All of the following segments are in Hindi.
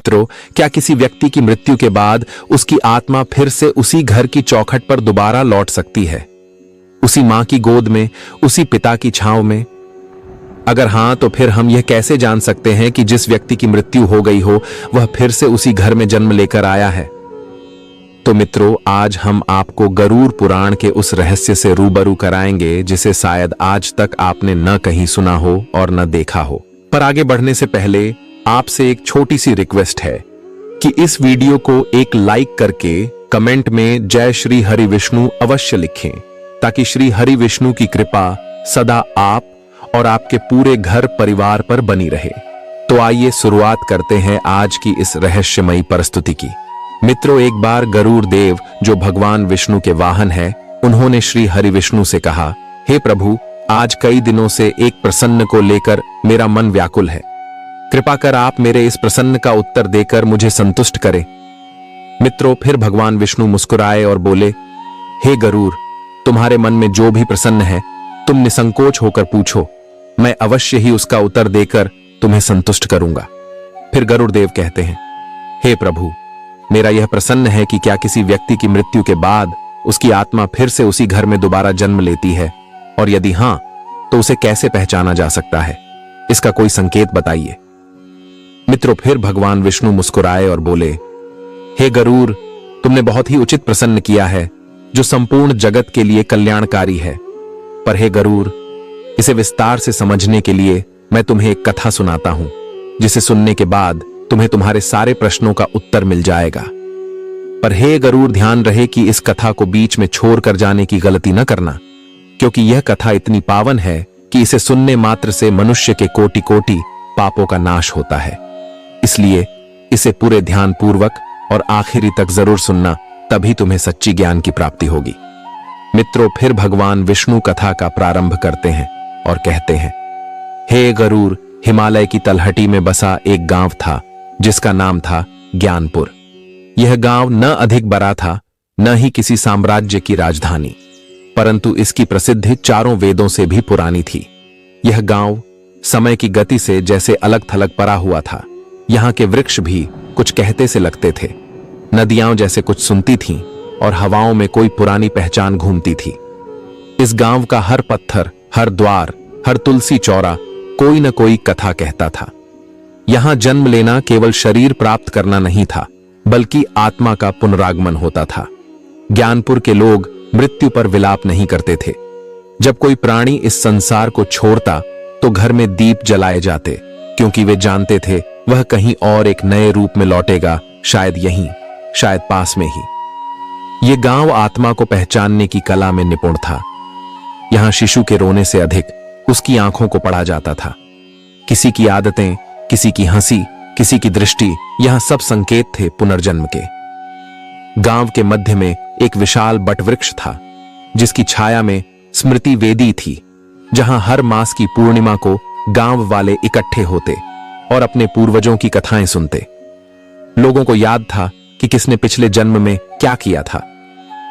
मित्रों, क्या किसी व्यक्ति की मृत्यु के बाद उसकी आत्मा फिर से उसी घर की चौखट पर दोबारा लौट सकती है, उसी मां की गोद में, उसी पिता की छांव में? अगर हां, तो फिर हम यह कैसे जान सकते हैं कि जिस व्यक्ति की मृत्यु हो गई हो वह फिर से उसी घर में जन्म लेकर आया है? तो मित्रों, आज हम आपको गरुड़ पुराण के उस रहस्य से रूबरू कराएंगे जिसे शायद आज तक आपने न कहीं सुना हो और न देखा हो। पर आगे बढ़ने से पहले आपसे एक छोटी सी रिक्वेस्ट है कि इस वीडियो को एक लाइक करके कमेंट में जय श्री हरि विष्णु अवश्य लिखें, ताकि श्री हरि विष्णु की कृपा सदा आप और आपके पूरे घर परिवार पर बनी रहे। तो आइए शुरुआत करते हैं आज की इस रहस्यमयी प्रस्तुति की। मित्रों, एक बार गरुड़ देव, जो भगवान विष्णु के वाहन है, उन्होंने श्री हरि विष्णु से कहा, हे प्रभु, आज कई दिनों से एक प्रश्न को लेकर मेरा मन व्याकुल है। कृपा कर आप मेरे इस प्रश्न का उत्तर देकर मुझे संतुष्ट करें। मित्रों, फिर भगवान विष्णु मुस्कुराए और बोले, हे गरुड़, तुम्हारे मन में जो भी प्रश्न है तुम निसंकोच होकर पूछो, मैं अवश्य ही उसका उत्तर देकर तुम्हें संतुष्ट करूंगा। फिर गरुड़ देव कहते हैं, हे प्रभु, मेरा यह प्रश्न है कि क्या किसी व्यक्ति की मृत्यु के बाद उसकी आत्मा फिर से उसी घर में दोबारा जन्म लेती है, और यदि हां, तो उसे कैसे पहचाना जा सकता है? इसका कोई संकेत बताइए। मित्रों, फिर भगवान विष्णु मुस्कुराए और बोले, हे गरुड़, तुमने बहुत ही उचित प्रश्न किया है जो संपूर्ण जगत के लिए कल्याणकारी है। पर हे गरुड़, इसे विस्तार से समझने के लिए मैं तुम्हें एक कथा सुनाता हूं, जिसे सुनने के बाद तुम्हें तुम्हारे सारे प्रश्नों का उत्तर मिल जाएगा। पर हे गरुड़, ध्यान रहे कि इस कथा को बीच में छोड़कर जाने की गलती न करना, क्योंकि यह कथा इतनी पावन है कि इसे सुनने मात्र से मनुष्य के कोटि कोटि पापों का नाश होता है। इसलिए इसे पूरे ध्यान पूर्वक और आखिरी तक जरूर सुनना, तभी तुम्हें सच्ची ज्ञान की प्राप्ति होगी। मित्रों, फिर भगवान विष्णु कथा का प्रारंभ करते हैं और कहते हैं, हे गरुड़, हिमालय की तलहटी में बसा एक गांव था जिसका नाम था ज्ञानपुर। यह गांव न अधिक बड़ा था, न ही किसी साम्राज्य की राजधानी, परंतु इसकी प्रसिद्धि चारों वेदों से भी पुरानी थी। यह गांव समय की गति से जैसे अलग थलग पड़ा हुआ था। यहाँ के वृक्ष भी कुछ कहते से लगते थे, नदियां जैसे कुछ सुनती थीं और हवाओं में कोई पुरानी पहचान घूमती थी। इस गांव का हर पत्थर, हर द्वार, हर तुलसी चौरा कोई न कोई कथा कहता था। यहां जन्म लेना केवल शरीर प्राप्त करना नहीं था, बल्कि आत्मा का पुनरागमन होता था। ज्ञानपुर के लोग मृत्यु पर विलाप नहीं करते थे। जब कोई प्राणी इस संसार को छोड़ता तो घर में दीप जलाए जाते, क्योंकि वे जानते थे वह कहीं और एक नए रूप में लौटेगा, शायद यहीं, शायद पास में ही। ये गांव आत्मा को पहचानने की कला में निपुण था। यहां शिशु के रोने से अधिक उसकी आंखों को पढ़ा जाता था। किसी की आदतें, किसी की हंसी, किसी की दृष्टि, यहां सब संकेत थे पुनर्जन्म के। गांव के मध्य में एक विशाल बटवृक्ष था, जिसकी छाया में स्मृति वेदी थी, जहां हर मास की पूर्णिमा को गांव वाले इकट्ठे होते और अपने पूर्वजों की कथाएं सुनते। लोगों को याद था कि किसने पिछले जन्म में क्या किया था।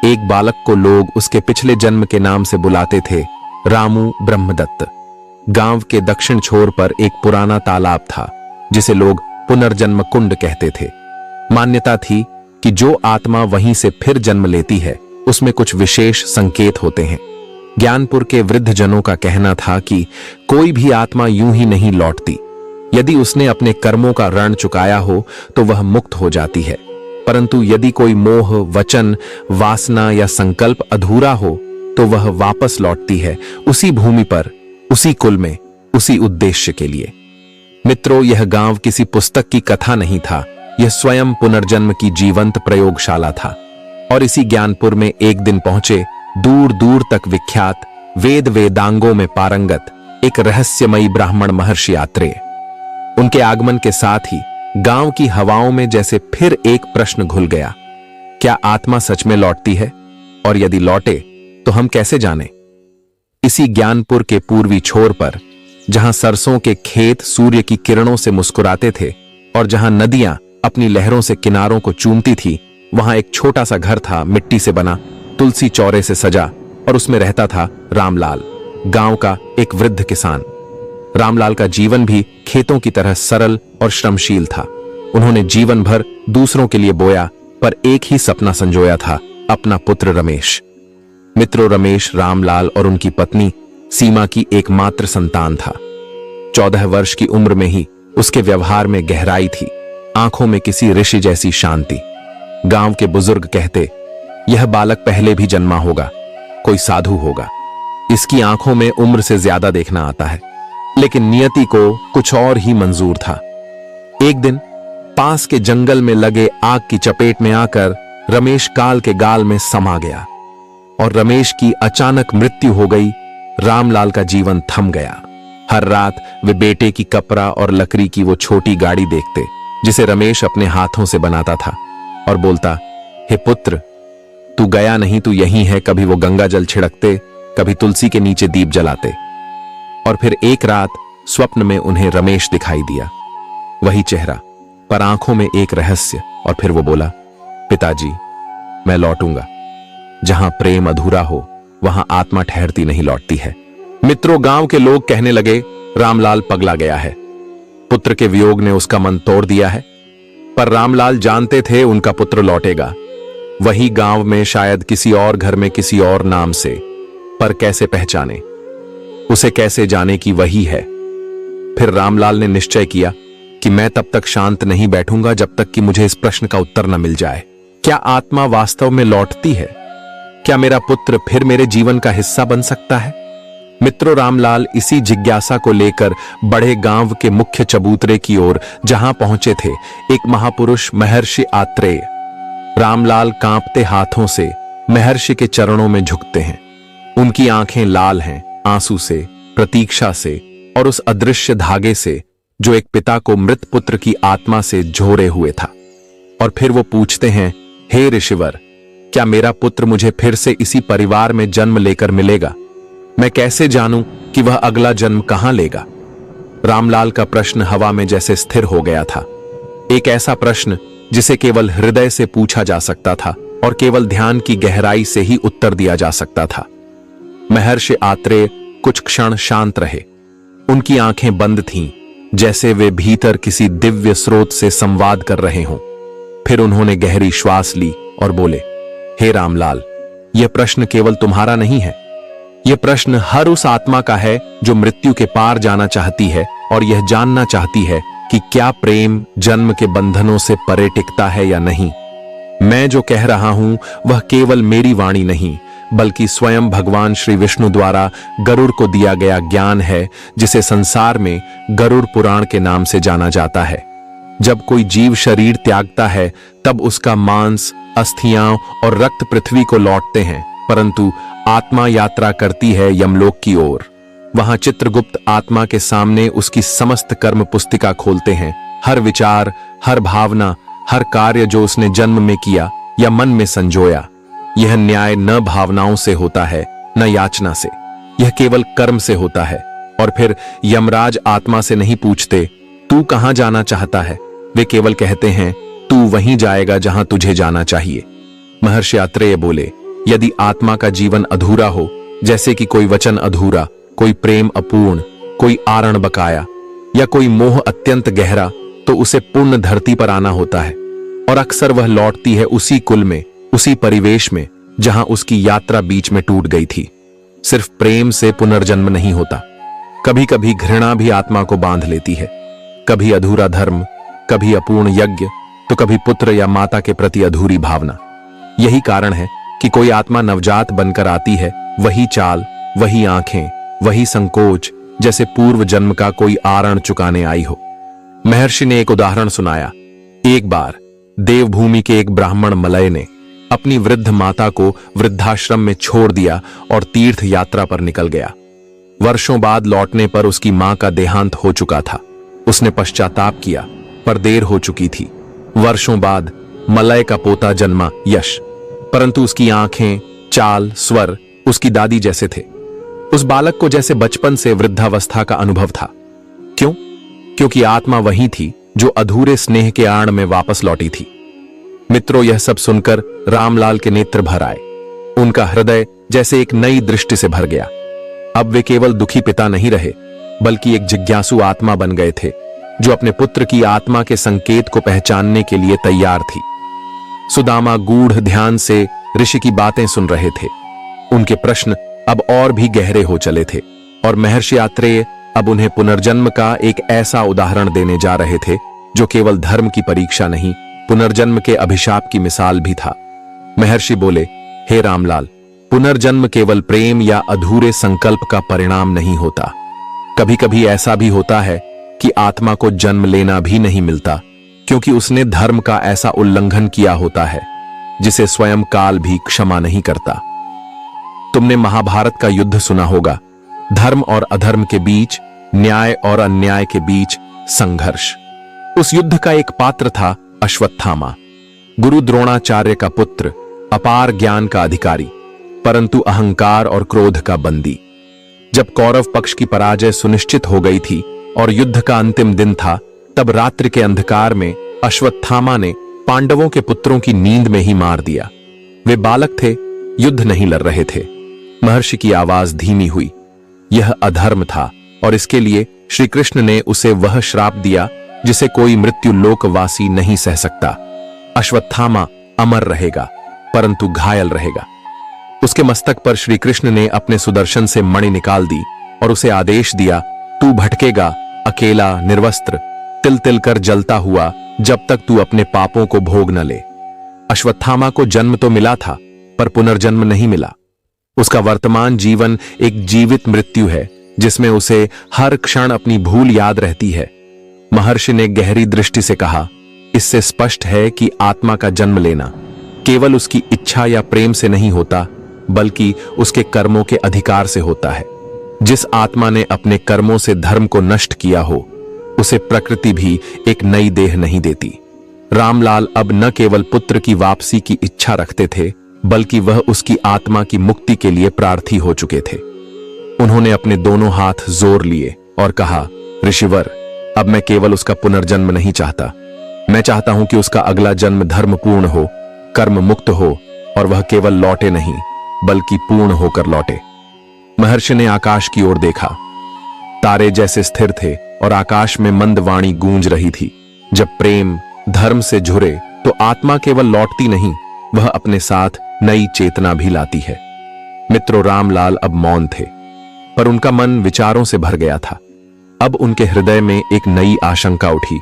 एक बालक को लोग उसके पिछले जन्म के नाम से बुलाते थे, रामू ब्रह्मदत्त। गांव के दक्षिण छोर पर एक पुराना तालाब था, जिसे लोग पुनर्जन्म कुंड कहते थे। मान्यता थी कि जो आत्मा वहीं से फिर जन्म लेती है, उसमें कुछ विशेष संकेत होते हैं। ज्ञानपुर के वृद्ध जनों का कहना था कि कोई भी आत्मा यूं ही नहीं लौटती। यदि उसने अपने कर्मों का ऋण चुकाया हो तो वह मुक्त हो जाती है, परंतु यदि कोई मोह, वचन, वासना या संकल्प अधूरा हो तो वह वापस लौटती है, उसी भूमि पर, उसी कुल में, उसी उद्देश्य के लिए। मित्रों, यह गांव किसी पुस्तक की कथा नहीं था, यह स्वयं पुनर्जन्म की जीवंत प्रयोगशाला था। और इसी ज्ञानपुर में एक दिन पहुंचे दूर दूर तक विख्यात, वेद वेदांगों में पारंगत एक रहस्यमयी ब्राह्मण महर्षि आत्रेय। उनके आगमन के साथ ही गांव की हवाओं में जैसे फिर एक प्रश्न घुल गया, क्या आत्मा सच में लौटती है? और यदि लौटे तो हम कैसे जाने? इसी ज्ञानपुर के पूर्वी छोर पर, जहां सरसों के खेत सूर्य की किरणों से मुस्कुराते थे और जहां नदियां अपनी लहरों से किनारों को चूमती थी, वहां एक छोटा सा घर था, मिट्टी से बना, तुलसी चौरे से सजा, और उसमें रहता था रामलाल, गांव का एक वृद्ध किसान। रामलाल का जीवन भी खेतों की तरह सरल और श्रमशील था। उन्होंने जीवन भर दूसरों के लिए बोया, पर एक ही सपना संजोया था, अपना पुत्र रमेश। मित्रों, रमेश रामलाल और उनकी पत्नी सीमा की एकमात्र संतान था। 14 वर्ष की उम्र में ही उसके व्यवहार में गहराई थी, आंखों में किसी ऋषि जैसी शांति। गांव के बुजुर्ग कहते, यह बालक पहले भी जन्मा होगा, कोई साधु होगा। इसकी आंखों में उम्र से ज्यादा देखना आता है। लेकिन नियति को कुछ और ही मंजूर था। एक दिन पास के जंगल में लगे आग की चपेट में आकर रमेश काल के गाल में समा गया और रमेश की अचानक मृत्यु हो गई। रामलाल का जीवन थम गया। हर रात वे बेटे की कपड़ा और लकड़ी की वो छोटी गाड़ी देखते जिसे रमेश अपने हाथों से बनाता था और बोलता, हे पुत्र, तू गया नहीं, तू यहीं है। कभी वो गंगा जल छिड़कते, कभी तुलसी के नीचे दीप जलाते। और फिर एक रात स्वप्न में उन्हें रमेश दिखाई दिया, वही चेहरा, पर आंखों में एक रहस्य। और फिर वो बोला, पिताजी, मैं लौटूंगा। जहां प्रेम अधूरा हो वहां आत्मा ठहरती नहीं, लौटती है। मित्रों, गांव के लोग कहने लगे, रामलाल पगला गया है। पुत्र के वियोग ने उसका मन तोड़ दिया है। पर रामलाल जानते थे उनका पुत्र लौटेगा, वही गांव में, शायद किसी और घर में, किसी और नाम से। पर कैसे पहचाने उसे, कैसे जाने कि वही है? फिर रामलाल ने निश्चय किया कि मैं तब तक शांत नहीं बैठूंगा जब तक कि मुझे इस प्रश्न का उत्तर न मिल जाए। क्या आत्मा वास्तव में लौटती है? क्या मेरा पुत्र फिर मेरे जीवन का हिस्सा बन सकता है? मित्रों, रामलाल इसी जिज्ञासा को लेकर बड़े गांव के मुख्य चबूतरे की ओर जहां पहुंचे थे, एक महापुरुष महर्षि आत्रेय। रामलाल कांपते हाथों से महर्षि के चरणों में झुकते हैं। उनकी आंखें लाल हैं, आंसू से, प्रतीक्षा से और उस अदृश्य धागे से जो एक पिता को मृत पुत्र की आत्मा से जोड़े हुए था। और फिर वो पूछते हैं, हे ऋषिवर, क्या मेरा पुत्र मुझे फिर से इसी परिवार में जन्म लेकर मिलेगा? मैं कैसे जानूं कि वह अगला जन्म कहां लेगा? रामलाल का प्रश्न हवा में जैसे स्थिर हो गया था। एक ऐसा प्रश्न जिसे केवल हृदय से पूछा जा सकता था और केवल ध्यान की गहराई से ही उत्तर दिया जा सकता था। महर्षि आत्रेय कुछ क्षण शांत रहे। उनकी आंखें बंद थीं, जैसे वे भीतर किसी दिव्य स्रोत से संवाद कर रहे हों। फिर उन्होंने गहरी श्वास ली और बोले, हे रामलाल, यह प्रश्न केवल तुम्हारा नहीं है। यह प्रश्न हर उस आत्मा का है जो मृत्यु के पार जाना चाहती है और यह जानना चाहती है कि क्या प्रेम जन्म के बंधनों से परे टिकता है या नहीं। मैं जो कह रहा हूं वह केवल मेरी वाणी नहीं, बल्कि स्वयं भगवान श्री विष्णु द्वारा गरुड़ को दिया गया ज्ञान है, जिसे संसार में गरुड़ पुराण के नाम से जाना जाता है। जब कोई जीव शरीर त्यागता है तब उसका मांस, अस्थियां और रक्त पृथ्वी को लौटते हैं, परंतु आत्मा यात्रा करती है यमलोक की ओर। वहां चित्रगुप्त आत्मा के सामने उसकी समस्त कर्म पुस्तिका खोलते हैं। हर विचार, हर भावना, हर कार्य जो उसने जन्म में किया या मन में संजोया, यह न्याय न भावनाओं से होता है न याचना से, यह केवल कर्म से होता है। और फिर यमराज आत्मा से नहीं पूछते, तू कहां जाना चाहता है? वे केवल कहते हैं, तू वहीं जाएगा जहां तुझे जाना चाहिए। महर्षि आत्रेय बोले, यदि आत्मा का जीवन अधूरा हो, जैसे कि कोई वचन अधूरा, कोई प्रेम अपूर्ण, कोई आरण बकाया या कोई मोह अत्यंत गहरा, तो उसे पूर्ण धरती पर आना होता है। और अक्सर वह लौटती है उसी कुल में, उसी परिवेश में जहां उसकी यात्रा बीच में टूट गई थी। सिर्फ प्रेम से पुनर्जन्म नहीं होता, कभी कभी घृणा भी आत्मा को बांध लेती है। कभी अधूरा धर्म, कभी अपूर्ण यज्ञ, तो कभी पुत्र या माता के प्रति अधूरी भावना। यही कारण है कि कोई आत्मा नवजात बनकर आती है, वही चाल, वही आंखें, वही संकोच, जैसे पूर्व जन्म का कोई आरण चुकाने आई हो। महर्षि ने एक उदाहरण सुनाया। एक बार देवभूमि के एक ब्राह्मण मलय ने अपनी वृद्ध माता को वृद्धाश्रम में छोड़ दिया और तीर्थ यात्रा पर निकल गया। वर्षों बाद लौटने पर उसकी मां का देहांत हो चुका था। उसने पश्चाताप किया, पर देर हो चुकी थी। वर्षों बाद मलय का पोता जन्मा, यश, परंतु उसकी आंखें, चाल, स्वर उसकी दादी जैसे थे। उस बालक को जैसे बचपन से वृद्धावस्था का अनुभव था। क्यों? क्योंकि आत्मा वही थी जो अधूरे स्नेह के आड़ में वापस लौटी थी। मित्रों, यह सब सुनकर रामलाल के नेत्र भर आए। उनका हृदय जैसे एक नई दृष्टि से भर गया। अब वे केवल दुखी पिता नहीं रहे, बल्कि एक जिज्ञासु आत्मा बन गए थे। जो अपने पुत्र की आत्मा के संकेत को पहचानने के लिए तैयार थी। सुदामा गूढ़ ध्यान से ऋषि की बातें सुन रहे थे। उनके प्रश्न अब और भी गहरे हो चले थे और महर्षि आत्रेय अब उन्हें पुनर्जन्म का एक ऐसा उदाहरण देने जा रहे थे जो केवल धर्म की परीक्षा नहीं, पुनर्जन्म के अभिशाप की मिसाल भी था। महर्षि बोले, हे रामलाल, पुनर्जन्म केवल प्रेम या अधूरे संकल्प का परिणाम नहीं होता। कभी कभी ऐसा भी होता है कि आत्मा को जन्म लेना भी नहीं मिलता, क्योंकि उसने धर्म का ऐसा उल्लंघन किया होता है जिसे स्वयं काल भी क्षमा नहीं करता। तुमने महाभारत का युद्ध सुना होगा, धर्म और अधर्म के बीच, न्याय और अन्याय के बीच संघर्ष। उस युद्ध का एक पात्र था अश्वत्थामा, गुरु द्रोणाचार्य का पुत्र, अपार ज्ञान का अधिकारी, परंतु अहंकार और क्रोध का बंदी। जब कौरव पक्ष की पराजय सुनिश्चित हो गई थी और युद्ध का अंतिम दिन था, तब रात्रि के अंधकार में अश्वत्थामा ने पांडवों के पुत्रों की नींद में ही मार दिया। वे बालक थे, युद्ध नहीं लड़ रहे थे। महर्षि की आवाज धीमी हुई, यह अधर्म था और इसके लिए श्री कृष्ण ने उसे वह श्राप दिया जिसे कोई मृत्यु लोकवासी नहीं सह सकता। अश्वत्थामा अमर रहेगा, परंतु घायल रहेगा। उसके मस्तक पर श्री कृष्ण ने अपने सुदर्शन से मणि निकाल दी और उसे आदेश दिया, तू भटकेगा अकेला, निर्वस्त्र, तिल तिल कर जलता हुआ, जब तक तू अपने पापों को भोग न ले। अश्वत्थामा को जन्म तो मिला था, पर पुनर्जन्म नहीं मिला। उसका वर्तमान जीवन एक जीवित मृत्यु है जिसमें उसे हर क्षण अपनी भूल याद रहती है। महर्षि ने गहरी दृष्टि से कहा, इससे स्पष्ट है कि आत्मा का जन्म लेना केवल उसकी इच्छा या प्रेम से नहीं होता, बल्कि उसके कर्मों के अधिकार से होता है। जिस आत्मा ने अपने कर्मों से धर्म को नष्ट किया हो, उसे प्रकृति भी एक नई देह नहीं देती। रामलाल अब न केवल पुत्र की वापसी की इच्छा रखते थे, बल्कि वह उसकी आत्मा की मुक्ति के लिए प्रार्थी हो चुके थे। उन्होंने अपने दोनों हाथ जोड़ लिए और कहा, ऋषिवर, अब मैं केवल उसका पुनर्जन्म नहीं चाहता, मैं चाहता हूं कि उसका अगला जन्म धर्मपूर्ण हो, कर्म मुक्त हो और वह केवल लौटे नहीं, बल्कि पूर्ण होकर लौटे। महर्षि ने आकाश की ओर देखा। तारे जैसे स्थिर थे और आकाश में मंद वाणी गूंज रही थी। जब प्रेम धर्म से जुड़े तो आत्मा केवल लौटती नहीं, वह अपने साथ नई चेतना भी लाती है। मित्रों, रामलाल अब मौन थे, पर उनका मन विचारों से भर गया था। अब उनके हृदय में एक नई आशंका उठी,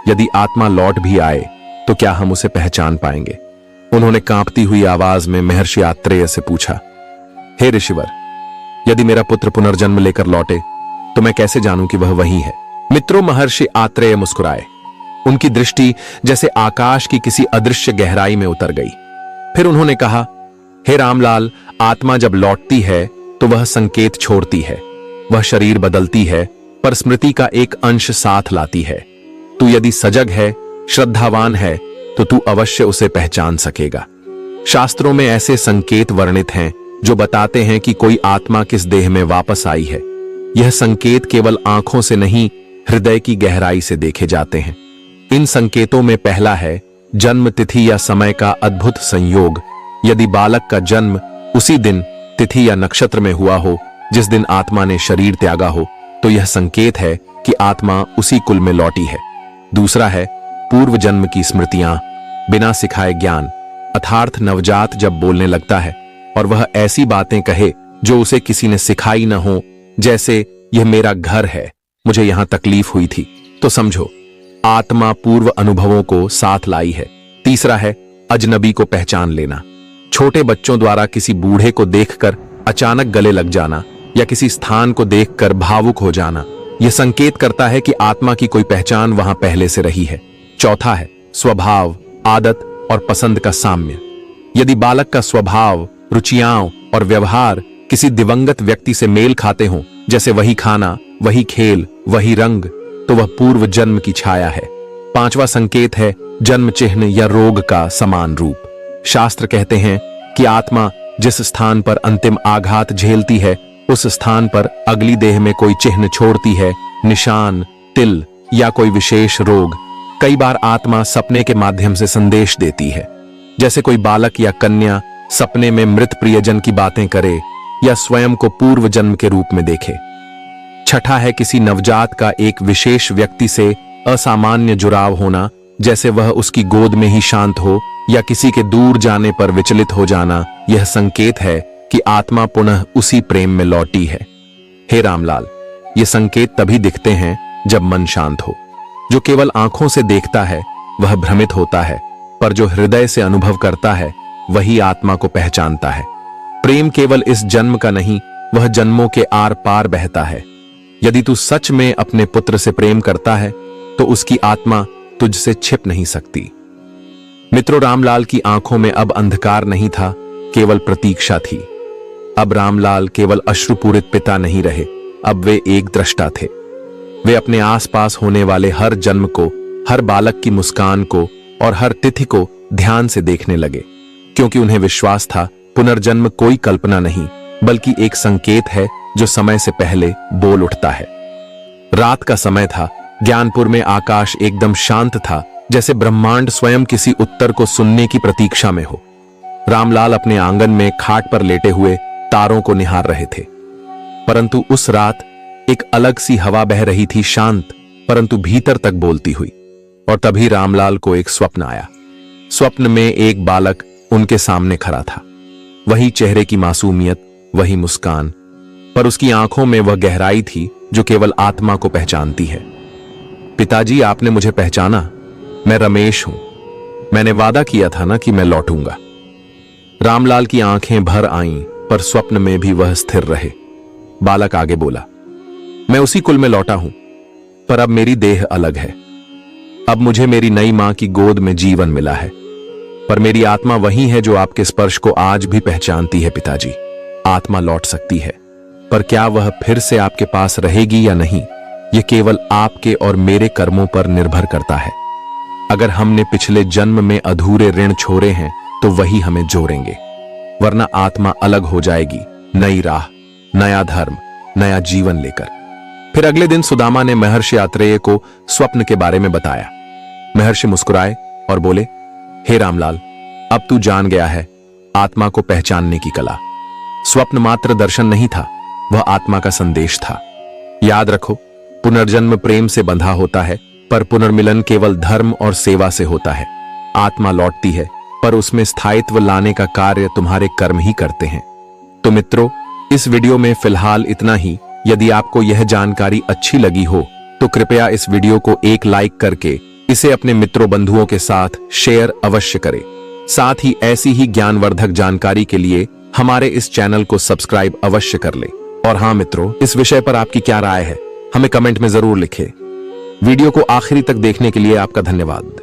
यदि आत्मा लौट भी आए तो क्या हम उसे पहचान पाएंगे? उन्होंने कांपती हुई आवाज में महर्षि आत्रेय से पूछा, हे ऋषिवर, यदि मेरा पुत्र पुनर्जन्म लेकर लौटे तो मैं कैसे जानूं कि वह वही है? मित्रों, महर्षि आत्रेय मुस्कुराए। उनकी दृष्टि जैसे आकाश की किसी अदृश्य गहराई में उतर गई। फिर उन्होंने कहा, हे रामलाल, आत्मा जब लौटती है तो वह संकेत छोड़ती है। वह शरीर बदलती है, पर स्मृति का एक अंश साथ लाती है। तू यदि सजग है, श्रद्धावान है, तो तू अवश्य उसे पहचान सकेगा। शास्त्रों में ऐसे संकेत वर्णित हैं जो बताते हैं कि कोई आत्मा किस देह में वापस आई है। यह संकेत केवल आंखों से नहीं, हृदय की गहराई से देखे जाते हैं। इन संकेतों में पहला है जन्म तिथि या समय का अद्भुत संयोग। यदि बालक का जन्म उसी दिन, तिथि या नक्षत्र में हुआ हो जिस दिन आत्मा ने शरीर त्यागा हो, तो यह संकेत है कि आत्मा उसी कुल में लौटी है। दूसरा है पूर्व जन्म की स्मृतियां, बिना सिखाए ज्ञान, अर्थात नवजात जब बोलने लगता है और वह ऐसी बातें कहे जो उसे किसी ने सिखाई न हो, जैसे यह मेरा घर है, मुझे यहां तकलीफ हुई थी, तो समझो आत्मा पूर्व अनुभवों को साथ लाई है। तीसरा है अजनबी को पहचान लेना। छोटे बच्चों द्वारा किसी बूढ़े को देखकर अचानक गले लग जाना या किसी स्थान को देखकर भावुक हो जाना, यह संकेत करता है कि आत्मा की कोई पहचान वहां पहले से रही है। चौथा है स्वभाव, आदत और पसंद का साम्य। यदि बालक का स्वभाव, रुचियां और व्यवहार किसी दिवंगत व्यक्ति से मेल खाते हों, जैसे वही खाना, वही खेल, वही रंग, तो वह पूर्व जन्म की छाया है। पांचवा संकेत है जन्म चिन्ह या रोग का समान रूप। शास्त्र कहते हैं कि आत्मा जिस स्थान पर अंतिम आघात झेलती है, उस स्थान पर अगली देह में कोई चिन्ह छोड़ती है, निशान, तिल या कोई विशेष रोग। कई बार आत्मा सपने के माध्यम से संदेश देती है, जैसे कोई बालक या कन्या सपने में मृत प्रियजन की बातें करे या स्वयं को पूर्व जन्म के रूप में देखे। छठा है किसी नवजात का एक विशेष व्यक्ति से असामान्य जुड़ाव होना, जैसे वह उसकी गोद में ही शांत हो या किसी के दूर जाने पर विचलित हो जाना, यह संकेत है कि आत्मा पुनः उसी प्रेम में लौटी है। हे रामलाल, ये संकेत तभी दिखते हैं जब मन शांत हो। जो केवल आंखों से देखता है वह भ्रमित होता है, पर जो हृदय से अनुभव करता है वही आत्मा को पहचानता है। प्रेम केवल इस जन्म का नहीं, वह जन्मों के आर पार बहता है। यदि तू सच में अपने पुत्र से प्रेम करता है तो उसकी आत्मा तुझसे छिप नहीं सकती। मित्रों, रामलाल की आंखों में अब अंधकार नहीं था, केवल प्रतीक्षा थी। अब रामलाल केवल अश्रुपूरित पिता नहीं रहे, अब वे एक दृष्टा थे। वे अपने आसपास होने वाले हर जन्म को, हर बालक की मुस्कान को और हर तिथि को ध्यान से देखने लगे, क्योंकि उन्हें विश्वास था पुनर्जन्म कोई कल्पना नहीं बल्कि एक संकेत है जो समय से पहले बोल उठता है। रात का समय था। ज्ञानपुर में आकाश एकदम शांत था, जैसे ब्रह्मांड स्वयं किसी उत्तर को सुनने की प्रतीक्षा में हो। रामलाल अपने आंगन में खाट पर लेटे हुए तारों को निहार रहे थे, परंतु उस रात एक अलग सी हवा बह रही थी, शांत परंतु भीतर तक बोलती हुई। और तभी रामलाल को एक स्वप्न आया। स्वप्न में एक बालक उनके सामने खड़ा था। वही चेहरे की मासूमियत, वही मुस्कान, पर उसकी आंखों में वह गहराई थी जो केवल आत्मा को पहचानती है। पिताजी, आपने मुझे पहचाना? मैं रमेश हूं। मैंने वादा किया था ना कि मैं लौटूंगा। रामलाल की आंखें भर आईं, पर स्वप्न में भी वह स्थिर रहे। बालक आगे बोला, मैं उसी कुल में लौटा हूं, पर अब मेरी देह अलग है। अब मुझे मेरी नई मां की गोद में जीवन मिला है, पर मेरी आत्मा वही है जो आपके स्पर्श को आज भी पहचानती है। पिताजी, आत्मा लौट सकती है, पर क्या वह फिर से आपके पास रहेगी या नहीं, यह केवल आपके और मेरे कर्मों पर निर्भर करता है। अगर हमने पिछले जन्म में अधूरे ऋण छोड़े हैं तो वही हमें जोड़ेंगे, वरना आत्मा अलग हो जाएगी, नई राह, नया धर्म, नया जीवन लेकर। फिर अगले दिन सुदामा ने महर्षि आत्रेय को स्वप्न के बारे में बताया। महर्षि मुस्कुराए और बोले, हे रामलाल, अब तू जान गया है आत्मा को पहचानने की कला। स्वप्न मात्र दर्शन नहीं था, वह आत्मा का संदेश था। याद रखो, पुनर्जन्म प्रेम से बंधा होता है, पर पुनर्मिलन केवल धर्म और सेवा से होता है। आत्मा लौटती है, पर उसमें स्थायित्व लाने का कार्य तुम्हारे कर्म ही करते हैं। तो मित्रों, इस वीडियो में फिलहाल इतना ही। यदि आपको यह जानकारी अच्छी लगी हो तो कृपया इस वीडियो को एक लाइक करके इसे अपने मित्रों बंधुओं के साथ शेयर अवश्य करें। साथ ही ऐसी ही ज्ञानवर्धक जानकारी के लिए हमारे इस चैनल को सब्सक्राइब अवश्य कर लें। और हाँ मित्रों, इस विषय पर आपकी क्या राय है हमें कमेंट में जरूर लिखें। वीडियो को आखिरी तक देखने के लिए आपका धन्यवाद।